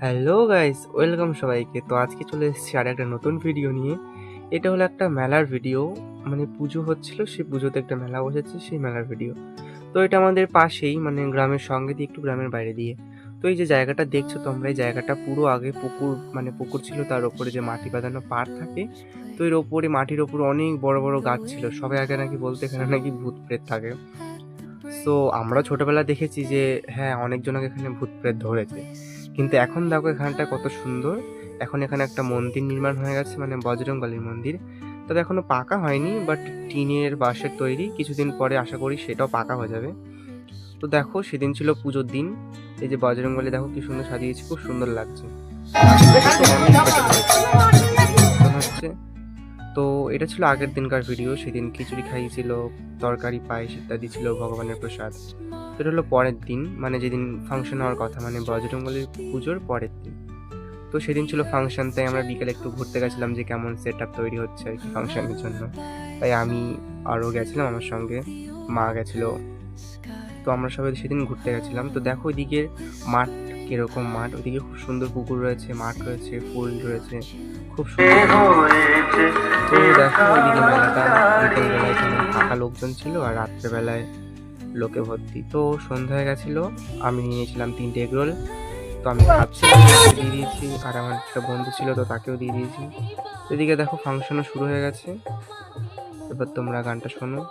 Hello guys, welcome সবাইকে। তো আজকে চলে এসেছি আর একটা নতুন ভিডিও নিয়ে। এটা হলো একটা মেলার ভিডিও, মানে পুজো হচ্ছিল, সেই পুজোতে একটা মেলা বসেছে, সেই মেলার ভিডিও। তো এটা আমাদের পাশেই, মানে গ্রামের সঙ্গে দিয়ে একটু গ্রামের বাইরে দিয়ে। তো এই যে জায়গাটা দেখছো তোমরা, এই জায়গাটা পুরো আগে পুকুর, মানে পুকুর ছিল, তার ওপরে যে মাটি বাঁধানো পাড় থাকে, তো এর ওপরে মাটির ওপর অনেক বড় বড় গাছ ছিল। সবাই আগে নাকি বলতে এখানে নাকি ভূত প্রেত থাকে। সো আমরা ছোটবেলা দেখেছি যে হ্যাঁ, অনেকজনকে এখানে ভূত প্রেত ধরেছে, কিন্তু এখন দেখো এখানটা কত সুন্দর। এখন এখানে একটা মন্দির নির্মাণ হয়ে গেছে, মানে বজরংবলীর মন্দির। তবে এখনো পাকা হয়নি, বাট টিনের বাঁশের তৈরি, কিছুদিন পরে আশা করি সেটাও পাকা হয়ে যাবে। তো দেখো, সেদিন ছিল পুজোর দিন। এই যে বজরংবলী দেখো কি সুন্দর সাজিয়েছে, খুব সুন্দর লাগছে। তো অনেক বেশি হয়েছে মনে হচ্ছে। তো এটা ছিল আগের দিনকার ভিডিও। সেদিন খিচুড়ি খাইয়েছিল, তরকারি পায়েস ইত্যাদি ছিল ভগবানের প্রসাদ। তো এটা হলো পরের দিন, মানে যেদিন ফাংশন হওয়ার কথা, মানে বজরংবলীর পুজোর পরের দিন। তো সেদিন ছিল ফাংশন, তাই আমরা বিকেলে একটু ঘুরতে গেছিলাম যে কেমন সেট আপ তৈরি হচ্ছে আর কি ফাংশনের জন্য। তাই আমি আরও গেছিলাম, আমার সঙ্গে মা গেছিলো। তো আমরা সবাই সেদিন ঘুরতে গেছিলাম। তো দেখো ওইদিকে মাঠ, কিরকম মাঠ, ওইদিকে খুব সুন্দর পুকুর রয়েছে, মাঠ রয়েছে, ফুল রয়েছে, খুব সুন্দর। তো দেখো ওইদিকে মেলাটা বিকেলবেলায় যেমন ফাঁকা লোকজন ছিল, আর রাত্রেবেলায় লোকে ভর্তি। তো সন্ধ্যা হয়ে গেছিলো, আমি নিয়েছিলাম 3টে এগরোল। তো আমি ভাবছিলাম দিয়ে দিয়েছি, আর আমার একটা বন্ধু ছিল তো তাকেও দিয়ে দিয়েছি। এদিকে দেখো ফাংশনও শুরু হয়ে গেছে। এবার তোমরা গানটা শোনো।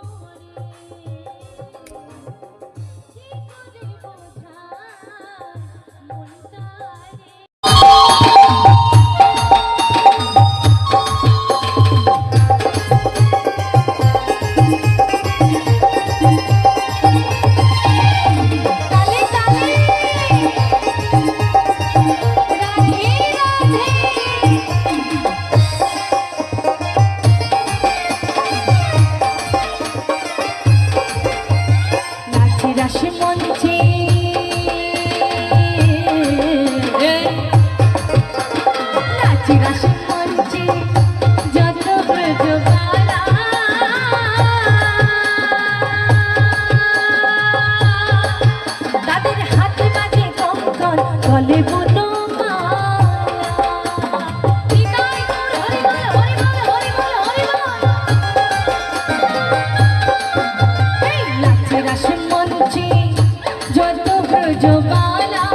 যত ব্রজবালা